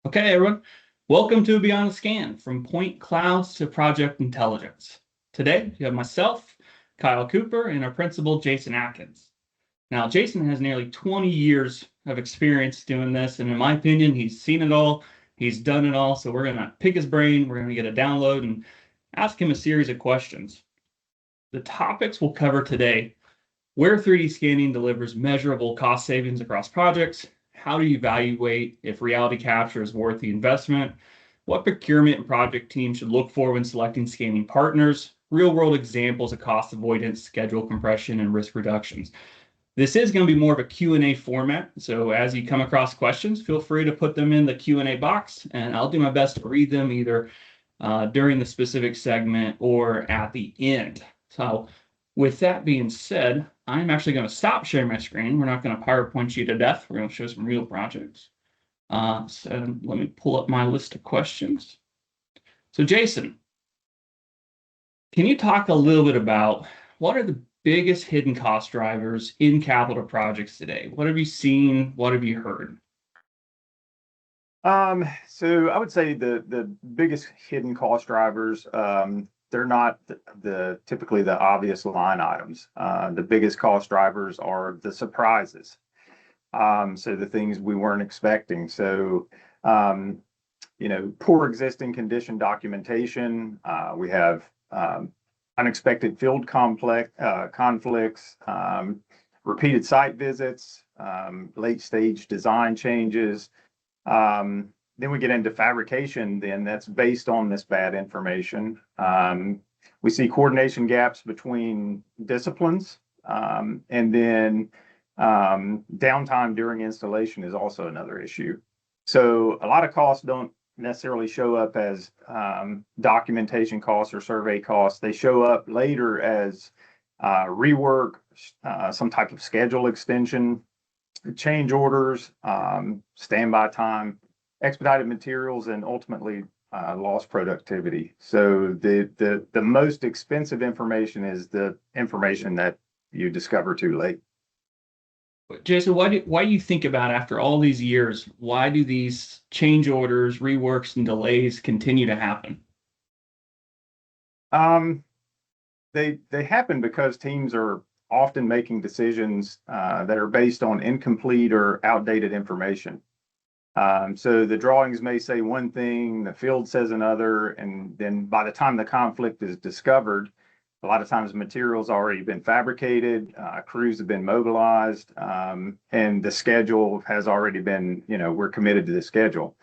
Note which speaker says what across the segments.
Speaker 1: Okay, everyone, welcome to Beyond the Scan, from point clouds to project intelligence. Today, you have myself, Kyle Cooper, and our principal, Jason Atkins. Now, Jason has nearly 20 years of experience doing this, and in my opinion, he's seen it all, he's done it all, so we're going to pick his brain, we're going to get a download, and ask him a series of questions. The topics we'll cover today: where 3D scanning delivers measurable cost savings across projects, how do you evaluate if reality capture is worth the investment, what procurement and project teams should look for when selecting scanning partners, real-world examples of cost avoidance, schedule compression, and risk reductions. This is going to be more of a Q&A format, so as you come across questions, feel free to put them in the Q&A box, and I'll do my best to read them either during the specific segment or at the end. So with that being said, I'm actually going to stop sharing my screen. We're not going to PowerPoint you to death. We're going to show some real projects. So let me pull up my list of questions. So Jason, can you talk a little bit about what are the biggest hidden cost drivers in capital projects today? What have you seen? What have you heard?
Speaker 2: So I would say the biggest hidden cost drivers, they're not typically the obvious line items. The biggest cost drivers are the surprises. So the things we weren't expecting. So, poor existing condition documentation. We have unexpected field conflicts, repeated site visits, late stage design changes. Then we get into fabrication, then that's based on this bad information. We see coordination gaps between disciplines, and then downtime during installation is also another issue. So a lot of costs don't necessarily show up as documentation costs or survey costs. They show up later as rework, some type of schedule extension, change orders, standby time, expedited materials, and ultimately lost productivity. So the most expensive information is the information that you discover too late.
Speaker 1: Jason, why do you think about, after all these years, why do these change orders, reworks, and delays continue to happen?
Speaker 2: They happen because teams are often making decisions that are based on incomplete or outdated information. So the drawings may say one thing, the field says another, and then by the time the conflict is discovered, a lot of times materials already been fabricated, crews have been mobilized, and the schedule has already been, we're committed to the schedule.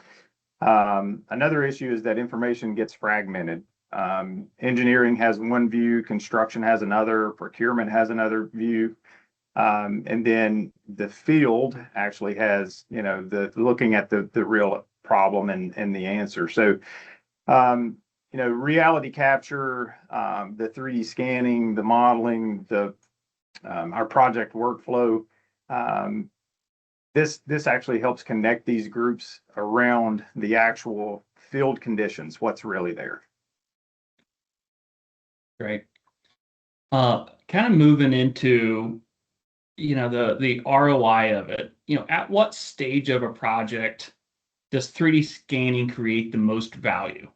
Speaker 2: Another issue is that information gets fragmented. Engineering has one view, construction has another, procurement has another view. And then the field actually has, looking at the real problem and the answer. So, reality capture, the 3D scanning, the modeling, our project workflow, this actually helps connect these groups around the actual field conditions, what's really there.
Speaker 1: Great. Kind of moving into the ROI of it. At what stage of a project does 3D scanning create the most value?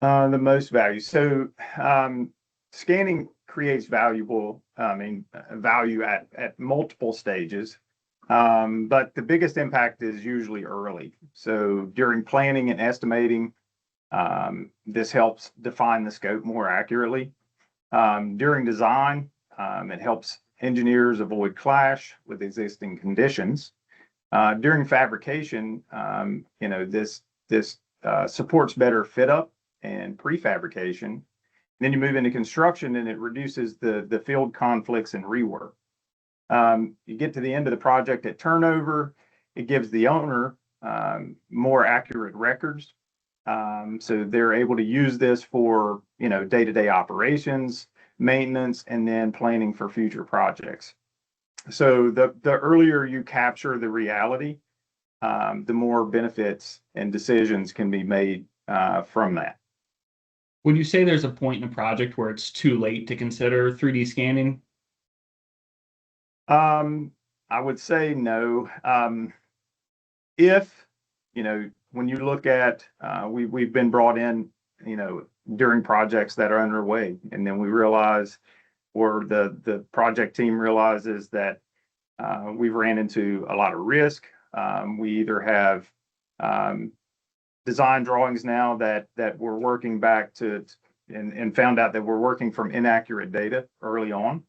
Speaker 2: The most value. So scanning creates value at multiple stages. But the biggest impact is usually early. So during planning and estimating, this helps define the scope more accurately. During design, it helps engineers avoid clash with existing conditions. During fabrication, this supports better fit up and prefabrication. Then you move into construction, and it reduces the field conflicts and rework. You get to the end of the project at turnover, it gives the owner more accurate records. So they're able to use this for day-to-day operations, maintenance, and then planning for future projects. So the earlier you capture the reality, the more benefits and decisions can be made from that.
Speaker 1: Would you say there's a point in a project where it's too late to consider 3D scanning?
Speaker 2: I would say no. if, when you look at, we've been brought in, during projects that are underway, and then we realize, or the project team realizes that we've ran into a lot of risk. We either have design drawings now that we're working back to, and found out that we're working from inaccurate data early on.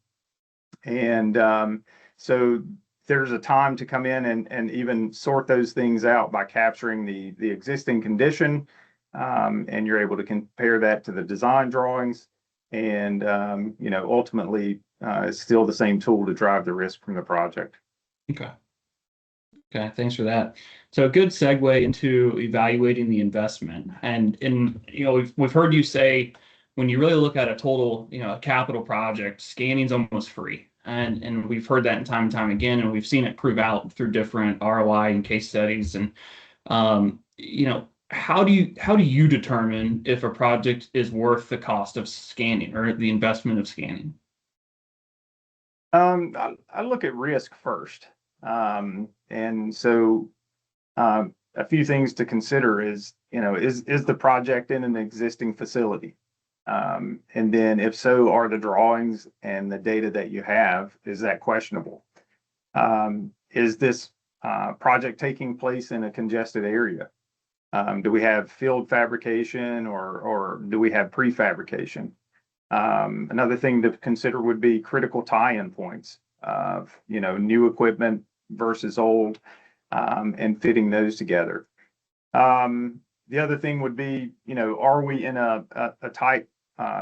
Speaker 2: And so there's a time to come in and even sort those things out by capturing the existing condition, and you're able to compare that to the design drawings, and ultimately it's still the same tool to drive the risk from the project.
Speaker 1: Okay. Okay, thanks for that. So a good segue into evaluating the investment. And we've heard you say when you really look at a total, a capital project, scanning's almost free. And we've heard that time and time again, and we've seen it prove out through different ROI and case studies. And how do you determine if a project is worth the cost of scanning or the investment of scanning?
Speaker 2: I look at risk first. And so a few things to consider is the project in an existing facility? And then if so, are the drawings and the data that you have, is that questionable? Is this project taking place in a congested area? Do we have field fabrication, or do we have prefabrication? Another thing to consider would be critical tie-in points of new equipment versus old, and fitting those together. The other thing would be, are we in a tight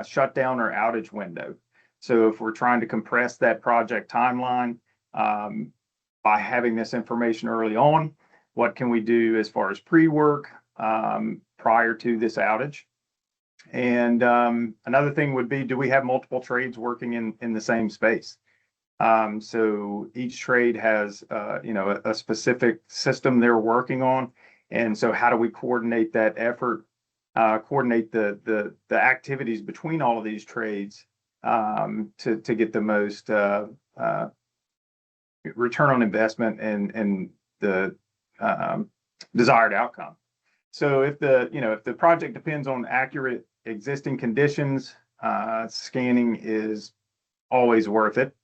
Speaker 2: shutdown or outage window? So if we're trying to compress that project timeline by having this information early on, what can we do as far as pre-work prior to this outage? And another thing would be, do we have multiple trades working in the same space? So each trade has a specific system they're working on, and so how do we coordinate that effort, coordinate the activities between all of these trades to get the most return on investment and the desired outcome. So if the project depends on accurate existing conditions, scanning is always worth it.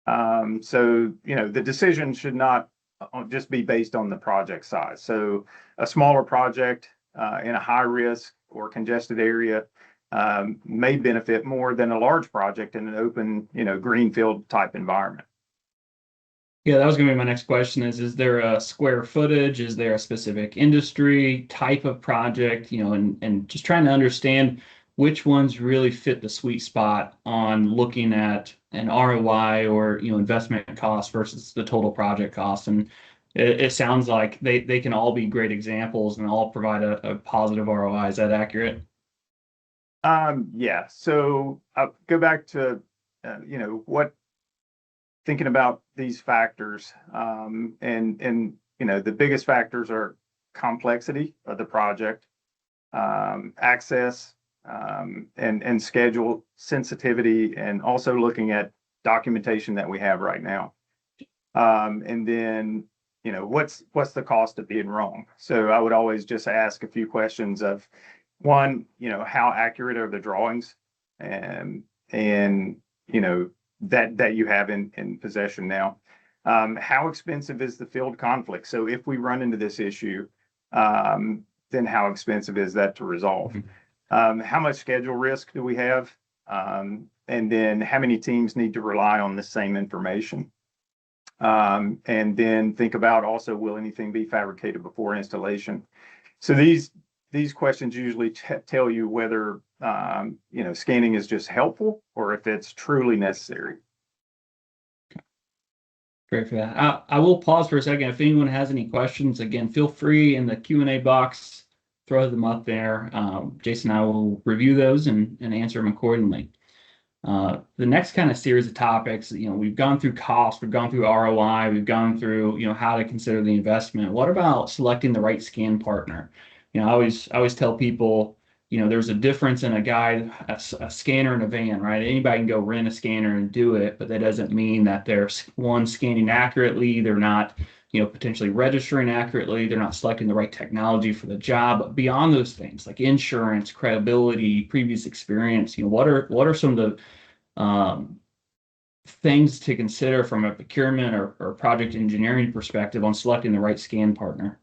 Speaker 2: So the decision should not just be based on the project size. So a smaller project in a high risk or congested area may benefit more than a large project in an open, greenfield type environment.
Speaker 1: Yeah, that was going to be my next question is there a square footage? Is there a specific industry type of project, and just trying to understand which ones really fit the sweet spot on looking at an ROI or, investment cost versus the total project cost. And it sounds like they can all be great examples and all provide a positive ROI. Is that accurate?
Speaker 2: Yeah. So I'll go back to, thinking about these factors, and the biggest factors are complexity of the project, access, and schedule sensitivity, and also looking at documentation that we have right now. And then, what's the cost of being wrong? So I would always just ask a few questions of, one, how accurate are the drawings, and that you have in possession now? How expensive is the field conflict? So if we run into this issue, then how expensive is that to resolve? How much schedule risk do we have? And then how many teams need to rely on the same information? And then think about also, will anything be fabricated before installation? So these questions usually tell you whether scanning is just helpful or if it's truly necessary.
Speaker 1: Great for that. I will pause for a second. If anyone has any questions, again, feel free in the Q&A box, throw them up there. Jason and I will review those and answer them accordingly. The next kind of series of topics, we've gone through cost, we've gone through ROI, we've gone through, how to consider the investment. What about selecting the right scan partner? I always tell people, there's a difference in a scanner and a van, right? Anybody can go rent a scanner and do it, but that doesn't mean that they're one scanning accurately. They're not, potentially registering accurately. They're not selecting the right technology for the job. But beyond those things, like insurance, credibility, previous experience, what are some of the things to consider from a procurement or project engineering perspective on selecting the right scan partner?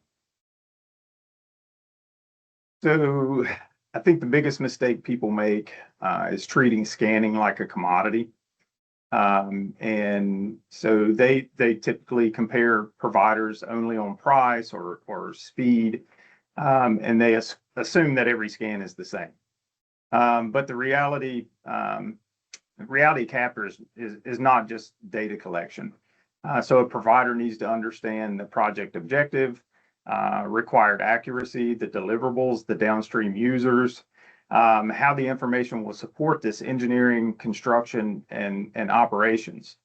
Speaker 2: So I think the biggest mistake people make is treating scanning like a commodity. And so they typically compare providers only on price or speed, and they assume that every scan is the same. But the reality capture is not just data collection. So a provider needs to understand the project objective, required accuracy, the deliverables, the downstream users, how the information will support this engineering, construction, and operations.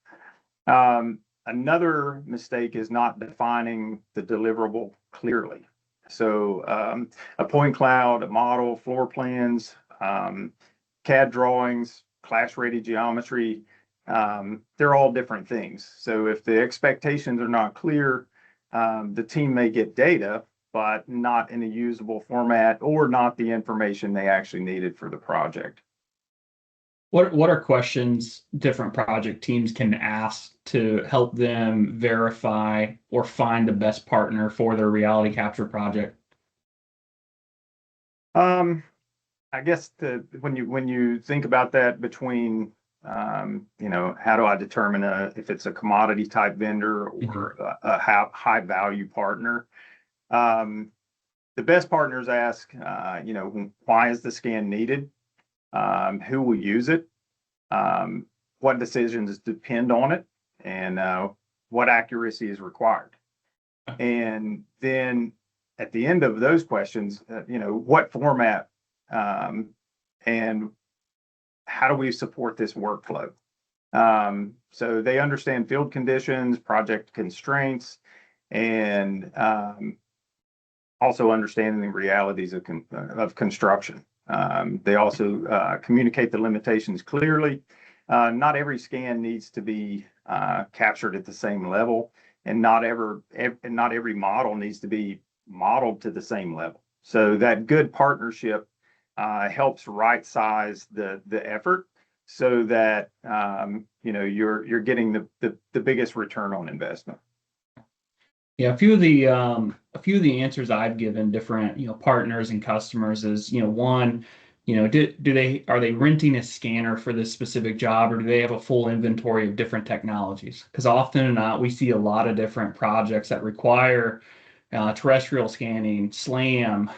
Speaker 2: Another mistake is not defining the deliverable clearly. So a point cloud, a model, floor plans, CAD drawings, class-ready geometry, they're all different things. So if the expectations are not clear, the team may get data, but not in a usable format or not the information they actually needed for the project.
Speaker 1: What are questions different project teams can ask to help them verify or find the best partner for their reality capture project?
Speaker 2: I guess when you think about that between how do I determine if it's a commodity type vendor or a high value partner? The best partners ask, why is the scan needed? Who will use it? What decisions depend on it? And what accuracy is required? And then at the end of those questions, what format and how do we support this workflow? So they understand field conditions, project constraints, and also understanding the realities of construction. They also communicate the limitations clearly. Not every scan needs to be captured at the same level, and not every model needs to be modeled to the same level. So that good partnership helps right size the effort so that you're getting the biggest return on investment.
Speaker 1: Yeah, a few of the answers I've given different partners and customers is one, are they renting a scanner for this specific job, or do they have a full inventory of different technologies? Because often or not, we see a lot of different projects that require terrestrial scanning, SLAM,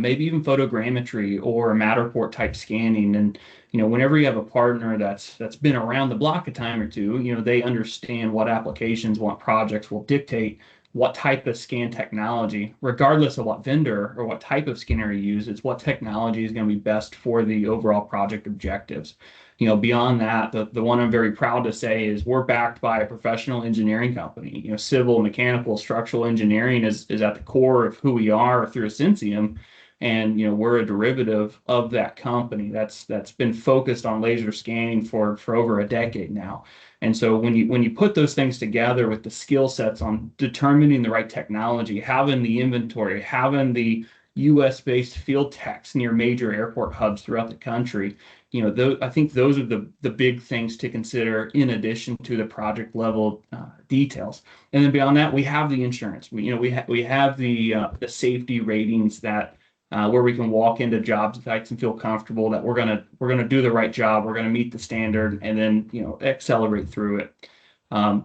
Speaker 1: maybe even photogrammetry or Matterport type scanning. And whenever you have a partner that's been around the block a time or two, they understand what applications, what projects will dictate what type of scan technology, regardless of what vendor or what type of scanner you use. It's what technology is going to be best for the overall project objectives. Beyond that, the one I'm very proud to say is we're backed by a professional engineering company. Civil, mechanical, structural engineering is at the core of who we are through Ascensium. And we're a derivative of that company that's been focused on laser scanning for over a decade now. And so when you put those things together with the skill sets on determining the right technology, having the inventory, having the US-based field techs near major airport hubs throughout the country, I think those are the big things to consider in addition to the project level details. And then beyond that, we have the insurance. We have the safety ratings that where we can walk into job sites and feel comfortable that we're gonna do the right job, we're gonna meet the standard, and then accelerate through it.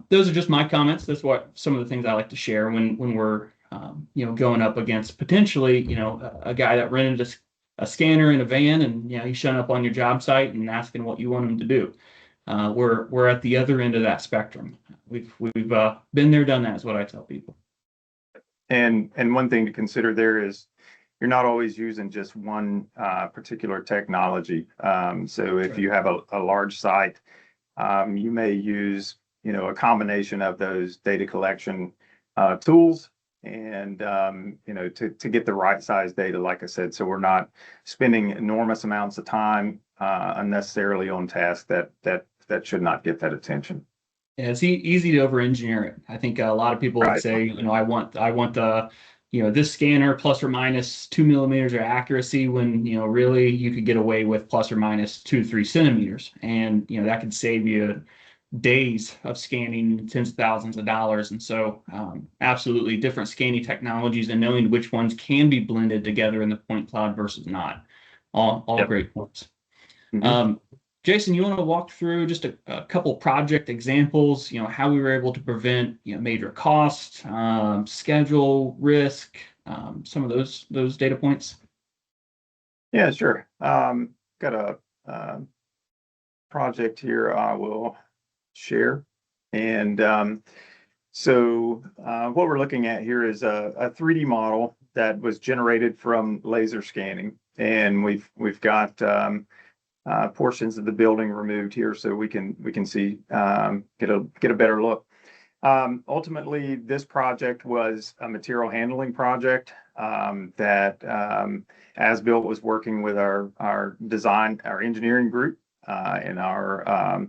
Speaker 1: Those are just my comments. That's what some of the things I like to share when we're going up against potentially a guy that rented a scanner in a van and he's showing up on your job site and asking what you want him to do. We're at the other end of that spectrum. We've been there, done that, is what I tell people.
Speaker 2: And one thing to consider there is you're not always using just one particular technology. So if you have a large site, you may use a combination of those data collection tools, and to get the right size data, like I said, so we're not spending enormous amounts of time unnecessarily on tasks that should not get that attention.
Speaker 1: Yeah, it's easy to over-engineer it. I think a lot of people would
Speaker 2: Right.
Speaker 1: say, I want the, this scanner plus or minus 2 millimeters of accuracy when, really you could get away with plus or minus 2 to 3 centimeters. And, that could save you days of scanning tens of thousands of dollars. And so, absolutely different scanning technologies and knowing which ones can be blended together in the point cloud versus not. All
Speaker 2: Yep.
Speaker 1: great points.
Speaker 2: Mhm.
Speaker 1: Jason, you want to walk through just a couple project examples, how we were able to prevent, major cost, schedule, risk, some of those data points?
Speaker 2: Yeah, sure. Got a project here I will share. And what we're looking at here is a 3D model that was generated from laser scanning. And we've got portions of the building removed here so we can see, get a better look. Ultimately, this project was a material handling project that AsBuilt was working with our engineering group, and our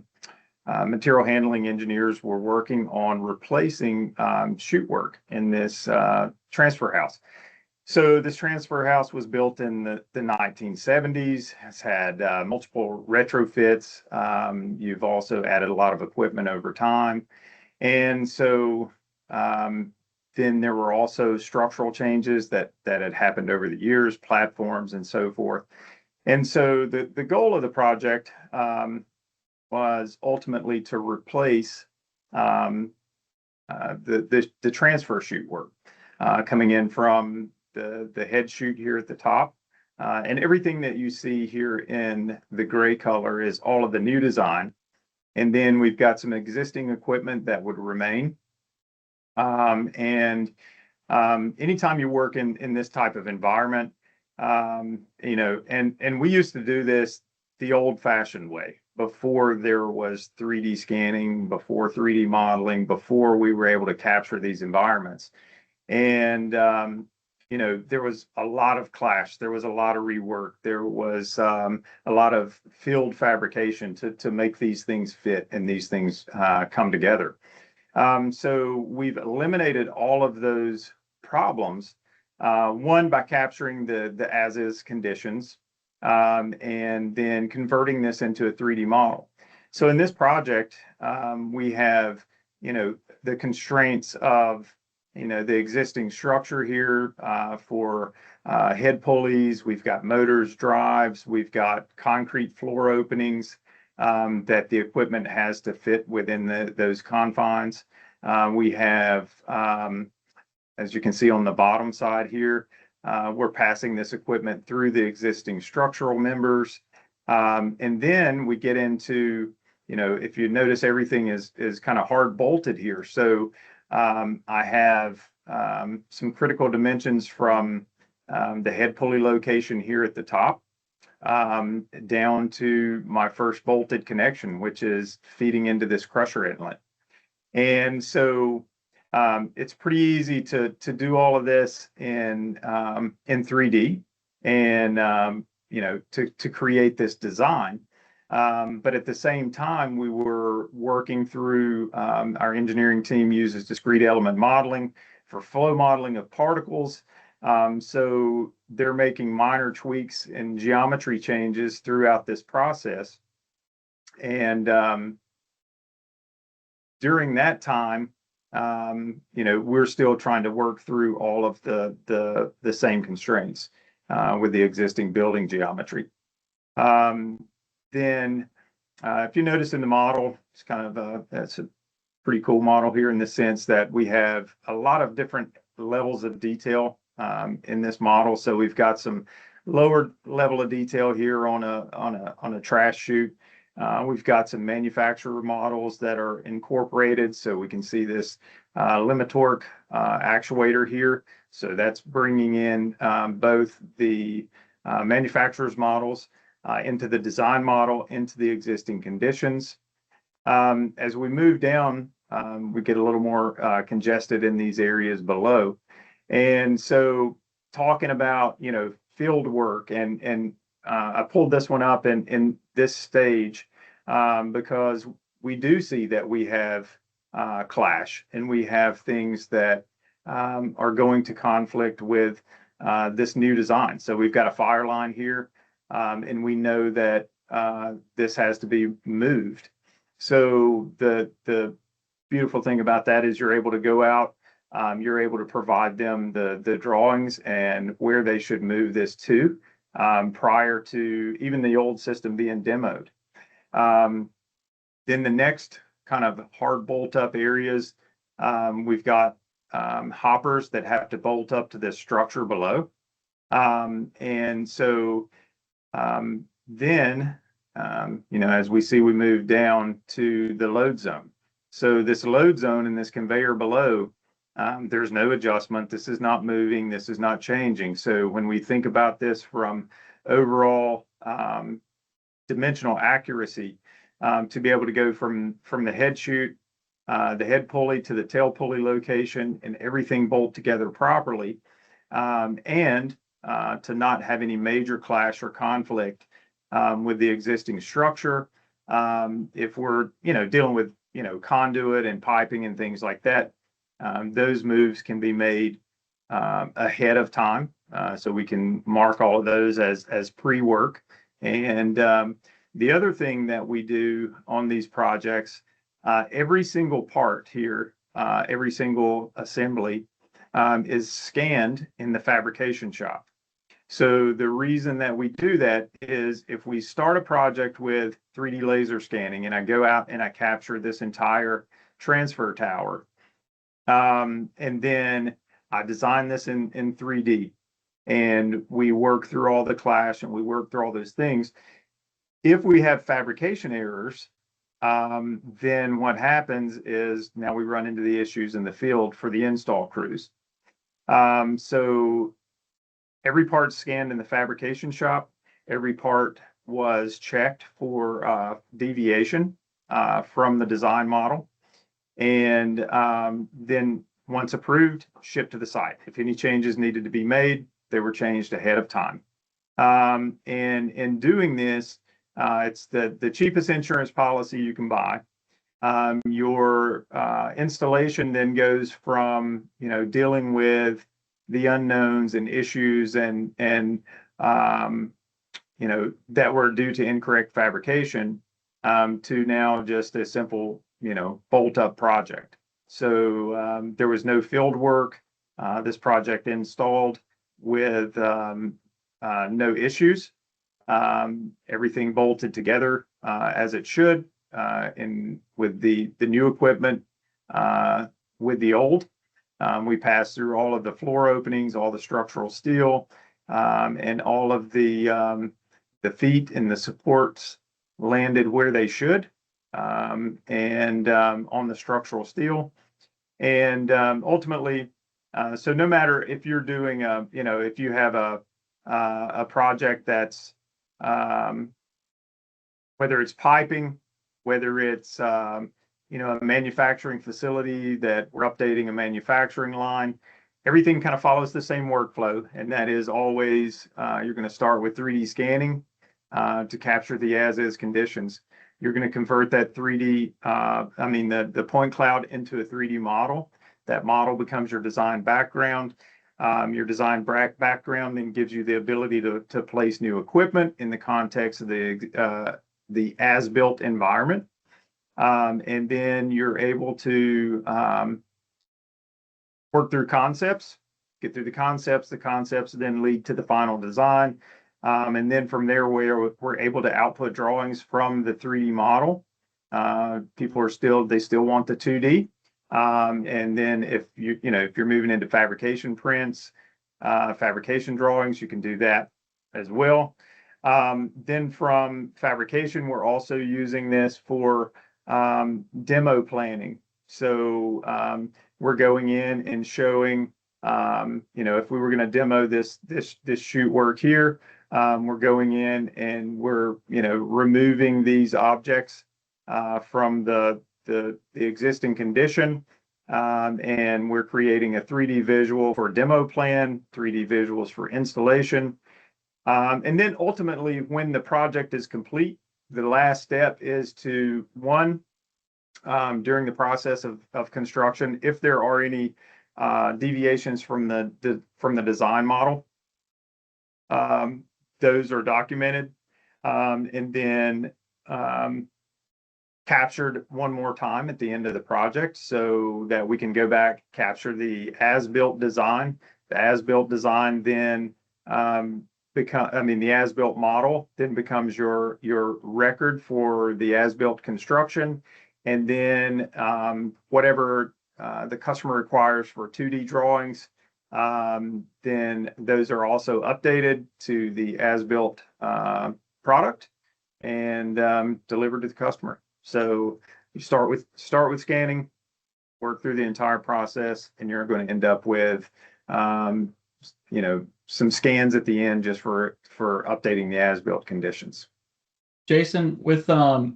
Speaker 2: material handling engineers were working on replacing chute work in this transfer house. So this transfer house was built in the 1970s, has had multiple retrofits. You've also added a lot of equipment over time. And so then there were also structural changes that had happened over the years, platforms and so forth. And so the goal of the project was ultimately to replace the transfer chute work coming in from the head chute here at the top. And everything that you see here in the gray color is all of the new design. And then we've got some existing equipment that would remain. Anytime you work in this type of environment, and we used to do this the old-fashioned way before there was 3D scanning, before 3D modeling, before we were able to capture these environments. And there was a lot of clash. There was a lot of rework. There was a lot of field fabrication to make these things fit and these things come together. So we've eliminated all of those problems. One, by capturing the as-is conditions, and then converting this into a 3D model. So in this project, we have, the constraints of the existing structure here for head pulleys. We've got motors, drives. We've got concrete floor openings that the equipment has to fit within those confines. We have, as you can see on the bottom side here, we're passing this equipment through the existing structural members. And then we get into, if you notice, everything is kind of hard bolted here. So I have some critical dimensions from the head pulley location here at the top down to my first bolted connection, which is feeding into this crusher inlet. And so it's pretty easy to do all of this in 3D and to create this design. But at the same time, we were working through, our engineering team uses discrete element modeling for flow modeling of particles. So they're making minor tweaks and geometry changes throughout this process. And during that time, we're still trying to work through all of the same constraints with the existing building geometry. Then if you notice in the model, it's kind of that's a pretty cool model here in the sense that we have a lot of different levels of detail in this model. So we've got some lower level of detail here on a trash chute. We've got some manufacturer models that are incorporated, so we can see this limit torque actuator here. So that's bringing in both the manufacturer's models into the design model, into the existing conditions. As we move down, we get a little more congested in these areas below. And so talking about, field work and I pulled this one up in this stage because we do see that we have clash and we have things that are going to conflict with this new design. So we've got a fire line here, and we know that this has to be moved. So the beautiful thing about that is you're able to go out, you're able to provide them the drawings and where they should move this to prior to even the old system being demoed. Then the next kind of hard bolt up areas, we've got hoppers that have to bolt up to this structure below. And so then, as we see, we move down to the load zone. So this load zone and this conveyor below, there's no adjustment. This is not moving. This is not changing. So when we think about this from overall dimensional accuracy, to be able to go from the head chute, the head pulley to the tail pulley location and everything bolt together properly, and to not have any major clash or conflict with the existing structure. If we're, dealing with, conduit and piping and things like that, those moves can be made ahead of time. So we can mark all of those as pre-work. And the other thing that we do on these projects, every single part here, every single assembly is scanned in the fabrication shop. So the reason that we do that is if we start a project with 3D laser scanning and I go out and I capture this entire transfer tower, and then I design this in 3D and we work through all the clash and we work through all those things. If we have fabrication errors, then what happens is now we run into the issues in the field for the install crews. So every part scanned in the fabrication shop, every part was checked for deviation from the design model. And then once approved, shipped to the site. If any changes needed to be made, they were changed ahead of time. And in doing this, it's the cheapest insurance policy you can buy. Your installation then goes from, dealing with the unknowns and issues and that were due to incorrect fabrication, to now just a simple, bolt up project. So there was no field work. This project installed with no issues. Everything bolted together as it should, and with the new equipment, with the old. We passed through all of the floor openings, all the structural steel, and all of the feet and the supports landed where they should, and on the structural steel. And ultimately, so no matter if you're doing if you have a project that's whether it's piping, whether it's a manufacturing facility that we're updating a manufacturing line, everything kind of follows the same workflow, and that is always you're going to start with 3D scanning to capture the as-is conditions. You're going to convert that 3D, the point cloud into a 3D model. That model becomes your design background. Your design background then gives you the ability to place new equipment in the context of the as-built environment. And then you're able to work through concepts, get through the concepts then lead to the final design. And then from there, we're able to output drawings from the 3D model. People they still want the 2D. And then if you're moving into fabrication prints, fabrication drawings, you can do that as well. Then from fabrication, we're also using this for demo planning. So we're going in and showing, if we were going to demo this chute work here, we're going in and we're removing these objects from the existing condition, and we're creating a 3D visual for demo plan, 3D visuals for installation. And then ultimately, when the project is complete, the last step is to during the process of construction, if there are any deviations from the design model, those are documented, and then captured one more time at the end of the project so that we can go back, capture the as-built design. The as-built design then the as-built model then becomes your record for the as-built construction. And then whatever the customer requires for 2D drawings, then those are also updated to the as-built product and delivered to the customer. So you start with scanning, work through the entire process, and you're going to end up with some scans at the end just for updating the as-built conditions.
Speaker 1: Jason, with I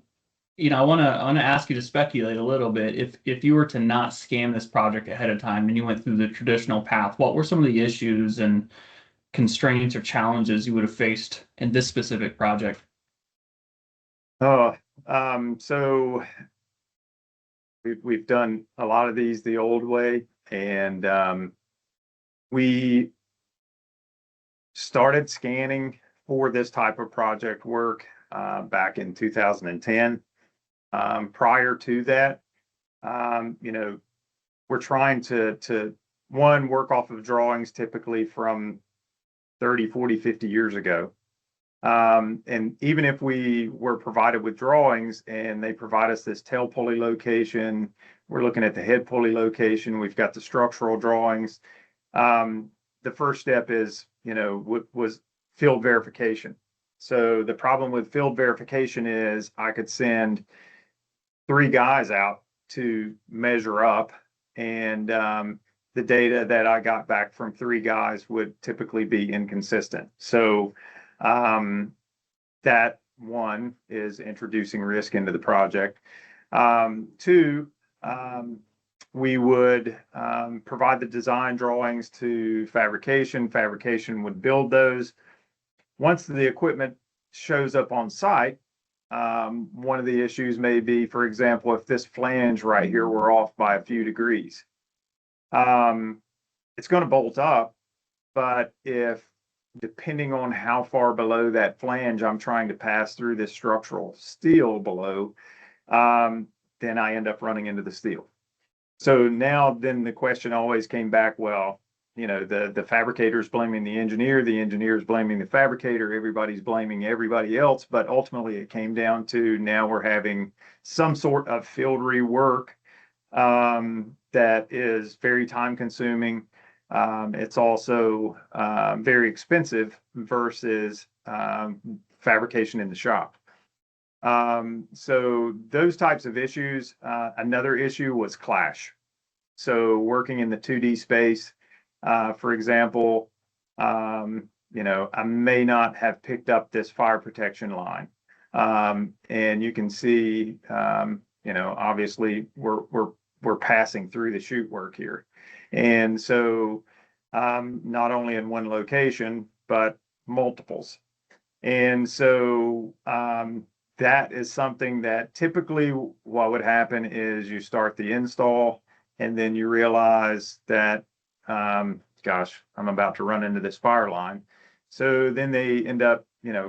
Speaker 1: want to ask you to speculate a little bit. If you were to not scan this project ahead of time and you went through the traditional path, what were some of the issues and constraints or challenges you would have faced in this specific project?
Speaker 2: So we've done a lot of these the old way, and we started scanning for this type of project work back in 2010. Prior to that, we're trying to work off of drawings typically from 30, 40, 50 years ago. And even if we were provided with drawings and they provide us this tail pulley location, we're looking at the head pulley location, we've got the structural drawings. The first step is, was field verification. So the problem with field verification is I could send 3 guys out to measure up, and the data that I got back from 3 guys would typically be inconsistent. So that one is introducing risk into the project. 2, we would provide the design drawings to fabrication. Fabrication would build those. Once the equipment shows up on site, one of the issues may be, for example, if this flange right here were off by a few degrees, it's going to bolt up. But if, depending on how far below that flange I'm trying to pass through this structural steel below, then I end up running into the steel. So now then the question always came back, well, the fabricator's blaming the engineer's blaming the fabricator, everybody's blaming everybody else. But ultimately it came down to now we're having some sort of field rework that is very time consuming. It's also very expensive versus fabrication in the shop. So those types of issues. Another issue was clash. So working in the 2D space, for example, I may not have picked up this fire protection line, and you can see, obviously we're passing through the chute work here, and so not only in one location but multiples, and so that is something that typically what would happen is you start the install and then you realize that gosh, I'm about to run into this fire line. So then they end up,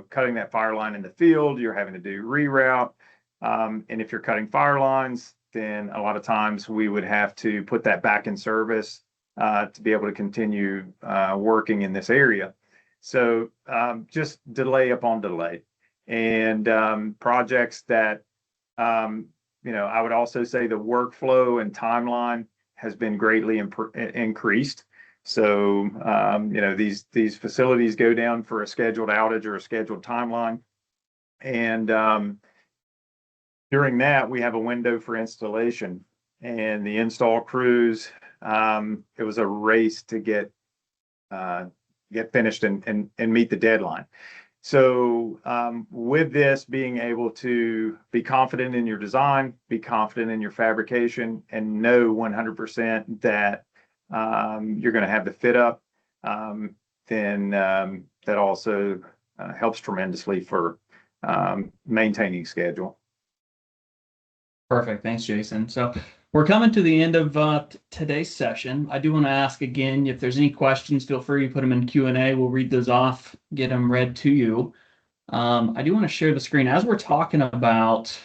Speaker 2: cutting that fire line in the field. You're having to do reroute. And if you're cutting fire lines, then a lot of times we would have to put that back in service to be able to continue working in this area. So just delay upon delay. And projects that, I would also say the workflow and timeline has been greatly increased. So, these facilities go down for a scheduled outage or a scheduled timeline. And during that, we have a window for installation. And the install crews, it was a race to get finished and meet the deadline. So with this, being able to be confident in your design, be confident in your fabrication, and know 100% that you're going to have the fit up, then that also helps tremendously for maintaining schedule.
Speaker 1: Perfect. Thanks, Jason. So we're coming to the end of today's session. I do want to ask again, if there's any questions, feel free to put them in Q&A. We'll read those off, get them read to you. I do want to share the screen as we're talking about,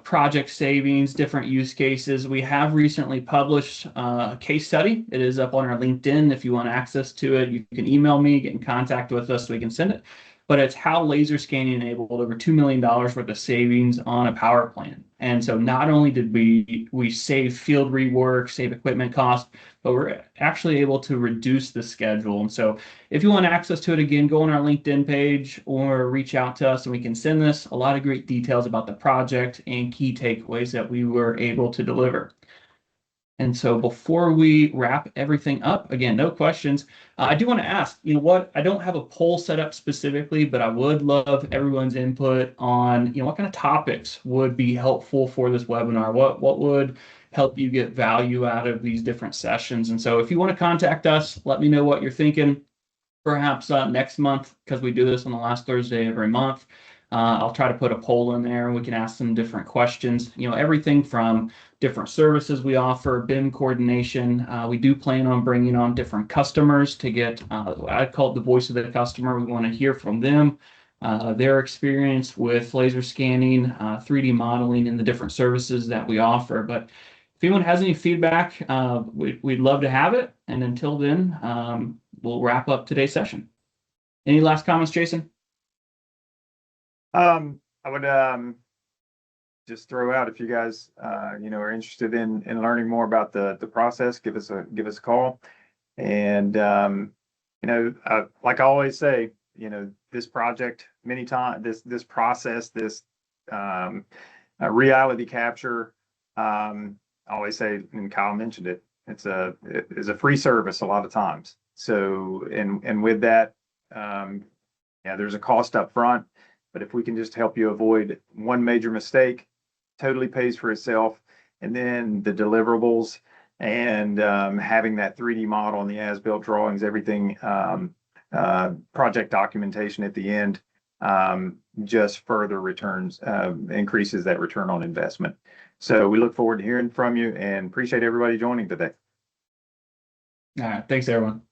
Speaker 1: project savings, different use cases. We have recently published a case study. It is up on our LinkedIn. If you want access to it, you can email me, get in contact with us so we can send it. But it's how laser scanning enabled over $2 million worth of savings on a power plant. And so not only did we save field rework, save equipment costs, but we're actually able to reduce the schedule. And so if you want access to it, again, go on our LinkedIn page or reach out to us and we can send this. A lot of great details about the project and key takeaways that we were able to deliver. And so before we wrap everything up, again, no questions. I do want to ask, I don't have a poll set up specifically, but I would love everyone's input on, what kind of topics would be helpful for this webinar? What would help you get value out of these different sessions? And so if you want to contact us, let me know what you're thinking. Perhaps next month, because we do this on the last Thursday every month, I'll try to put a poll in there and we can ask some different questions, everything from different services we offer, BIM coordination. We do plan on bringing on different customers to get, I call it the voice of the customer. We want to hear from them, their experience with laser scanning, 3D modeling, and the different services that we offer. But if anyone has any feedback, we'd love to have it. And until then, we'll wrap up today's session. Any last comments, Jason?
Speaker 2: I would just throw out, if you guys are interested in learning more about the process, give us a call. And like I always say, this project many times, this process, this reality capture, I always say, and Kyle mentioned it, it is a free service a lot of times. So and with that, there's a cost up front. But if we can just help you avoid one major mistake, totally pays for itself. And then the deliverables and having that 3D model and the AsBuilt drawings, everything, project documentation at the end, just further increases that return on investment. So we look forward to hearing from you and appreciate everybody joining today.
Speaker 1: All right. Thanks, everyone.